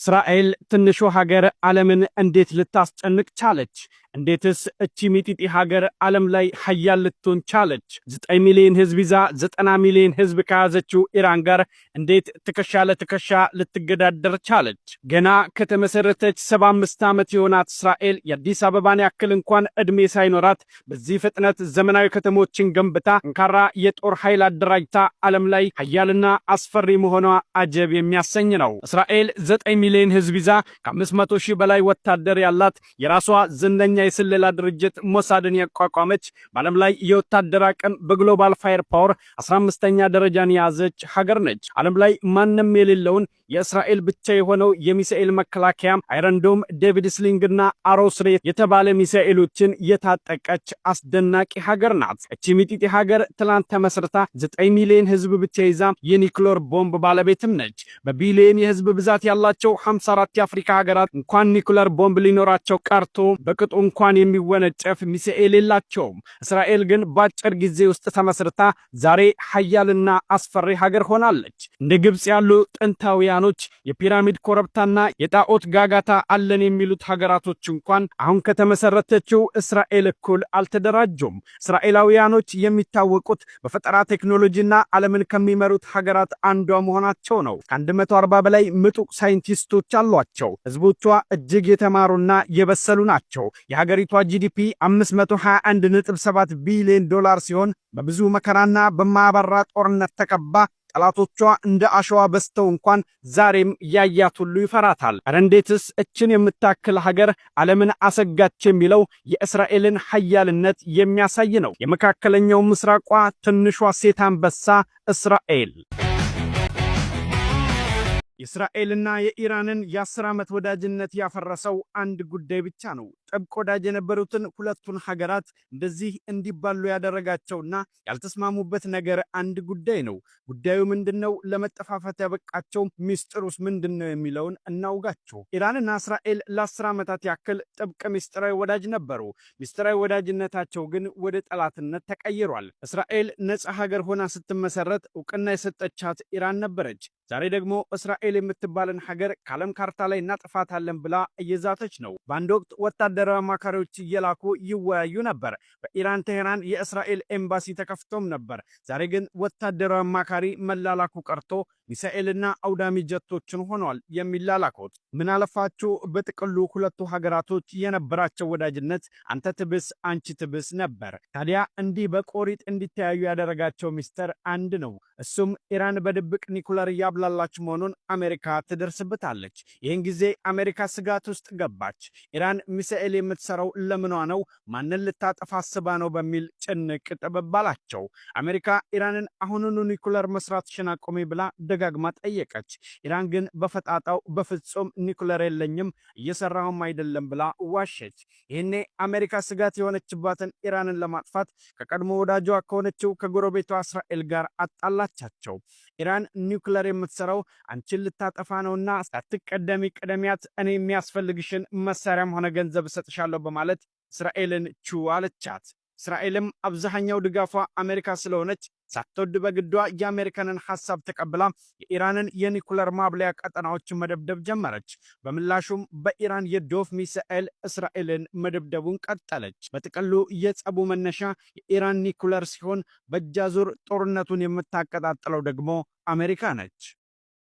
እስራኤል ትንሹ ሀገር ዓለምን እንዴት ልታስጨንቅ ቻለች? እንዴትስ እቺ ሚጢጢ ሀገር ዓለም ላይ ሀያል ልትሆን ቻለች? 9 ሚሊዮን ህዝብ ይዛ 90 ሚሊዮን ህዝብ ከያዘችው ኢራን ጋር እንዴት ትከሻ ለትከሻ ልትገዳደር ቻለች? ገና ከተመሰረተች 75 ዓመት የሆናት እስራኤል የአዲስ አበባን ያክል እንኳን ዕድሜ ሳይኖራት በዚህ ፍጥነት ዘመናዊ ከተሞችን ገንብታ ጠንካራ የጦር ኃይል አደራጅታ ዓለም ላይ ሀያልና አስፈሪ መሆኗ አጀብ የሚያሰኝ ነው። እስራኤል 9 ሚሊዮን ህዝብ ይዛ ከ500 ሺህ በላይ ወታደር ያላት የራሷ ዝነኛ የስለላ ድርጅት ሞሳድን ያቋቋመች በዓለም ላይ የወታደር አቅም በግሎባል ፋየር ፓወር 15ኛ ደረጃን የያዘች ሀገር ነች። ዓለም ላይ ማንም የሌለውን የእስራኤል ብቻ የሆነው የሚሳኤል መከላከያ አይረንዶም፣ ዴቪድ ስሊንግና አሮስሬት የተባለ ሚሳኤሎችን የታጠቀች አስደናቂ ሀገር ናት። እቺ ሚጢጢ ሀገር ትላንት ተመስርታ 9 ሚሊዮን ህዝብ ብቻ ይዛ የኒኩለር ቦምብ ባለቤትም ነች። በቢሊዮን የህዝብ ብዛት ያላቸው 54 የአፍሪካ ሀገራት እንኳን ኒኩለር ቦምብ ሊኖራቸው ቀርቶ በቅጡ እንኳን የሚወነጨፍ ሚሳኤል የላቸውም። እስራኤል ግን በአጭር ጊዜ ውስጥ ተመስርታ ዛሬ ሀያልና አስፈሪ ሀገር ሆናለች። እንደ ግብጽ ያሉ ጥንታውያኖች የፒራሚድ ኮረብታና የጣዖት ጋጋታ አለን የሚሉት ሀገራቶች እንኳን አሁን ከተመሰረተችው እስራኤል እኩል አልተደራጁም። እስራኤላውያኖች የሚታወቁት በፈጠራ ቴክኖሎጂና ዓለምን ከሚመሩት ሀገራት አንዷ መሆናቸው ነው። ከ140 በላይ ምጡቅ ሳይንቲስቶች አሏቸው። ህዝቦቿ እጅግ የተማሩና የበሰሉ ናቸው። የሀገሪቷ ጂዲፒ 521.7 ቢሊዮን ዶላር ሲሆን በብዙ መከራና በማያባራ ጦርነት ተከባ ጠላቶቿ እንደ አሸዋ በስተው እንኳን ዛሬም ያያት ሁሉ ይፈራታል። ኧረ እንዴትስ እችን የምታክል ሀገር ዓለምን አሰጋች የሚለው የእስራኤልን ሀያልነት የሚያሳይ ነው። የመካከለኛው ምስራቋ ትንሿ ሴት አንበሳ እስራኤል። የእስራኤልና የኢራንን የ10 ዓመት ወዳጅነት ያፈረሰው አንድ ጉዳይ ብቻ ነው። ጥብቅ ወዳጅ የነበሩትን ሁለቱን ሀገራት እንደዚህ እንዲባሉ ያደረጋቸውና ያልተስማሙበት ነገር አንድ ጉዳይ ነው። ጉዳዩ ምንድነው? ለመጠፋፋት ያበቃቸው ሚስጥሩስ ምንድነው የሚለውን እናውጋቸው። ኢራንና እስራኤል ለ10 ዓመታት ያክል ጥብቅ ሚስጥራዊ ወዳጅ ነበሩ። ሚስጥራዊ ወዳጅነታቸው ግን ወደ ጠላትነት ተቀይሯል። እስራኤል ነፃ ሀገር ሆና ስትመሰረት እውቅና የሰጠቻት ኢራን ነበረች። ዛሬ ደግሞ እስራኤል የምትባልን ሀገር ከዓለም ካርታ ላይ እናጥፋታለን ብላ እየዛተች ነው። በአንድ ወቅት ወታደራዊ አማካሪዎች እየላኩ ይወያዩ ነበር። በኢራን ቴህራን የእስራኤል ኤምባሲ ተከፍቶም ነበር። ዛሬ ግን ወታደራዊ አማካሪ መላላኩ ቀርቶ ሚሳኤልና አውዳሚ ጀቶችን ሆኗል የሚላላኩት። ምን አለፋችሁ በጥቅሉ ሁለቱ ሀገራቶች የነበራቸው ወዳጅነት አንተ ትብስ አንቺ ትብስ ነበር። ታዲያ እንዲህ በቆሪጥ እንዲተያዩ ያደረጋቸው ሚስጥር አንድ ነው። እሱም ኢራን በድብቅ ኒኩለር እያብላላች መሆኑን አሜሪካ ትደርስበታለች። ይህን ጊዜ አሜሪካ ስጋት ውስጥ ገባች። ኢራን ሚሳኤል የምትሰራው ለምኗ ነው? ማንን ልታጠፋ አስባ ነው? በሚል ጭንቅ ጥበባላቸው። አሜሪካ ኢራንን አሁኑኑ ኒኩለር መስራትሽን አቆሚ ብላ ደጋግማ ጠየቀች። ኢራን ግን በፈጣጣው በፍጹም ኒኩለር የለኝም እየሰራሁም አይደለም ብላ ዋሸች። ይህኔ አሜሪካ ስጋት የሆነችባትን ኢራንን ለማጥፋት ከቀድሞ ወዳጇ ከሆነችው ከጎረቤቷ እስራኤል ጋር አጣላቻቸው። ኢራን ኒኩለር የምትሰራው አንቺን ልታጠፋ ነውና ሳትቀደሚ ቀደሚያት፣ እኔ የሚያስፈልግሽን መሳሪያም ሆነ ገንዘብ እሰጥሻለሁ በማለት እስራኤልን ቹ አለቻት። እስራኤልም አብዛኛው ድጋፏ አሜሪካ ስለሆነች ሳትወድ በግዷ የአሜሪካንን ሐሳብ ተቀብላ የኢራንን የኒኩለር ማብለያ ቀጠናዎችን መደብደብ ጀመረች። በምላሹም በኢራን የዶፍ ሚሳኤል እስራኤልን መደብደቡን ቀጠለች። በጥቅሉ የጸቡ መነሻ የኢራን ኒኩለር ሲሆን በእጅ አዙር ጦርነቱን የምታቀጣጥለው ደግሞ አሜሪካ ነች።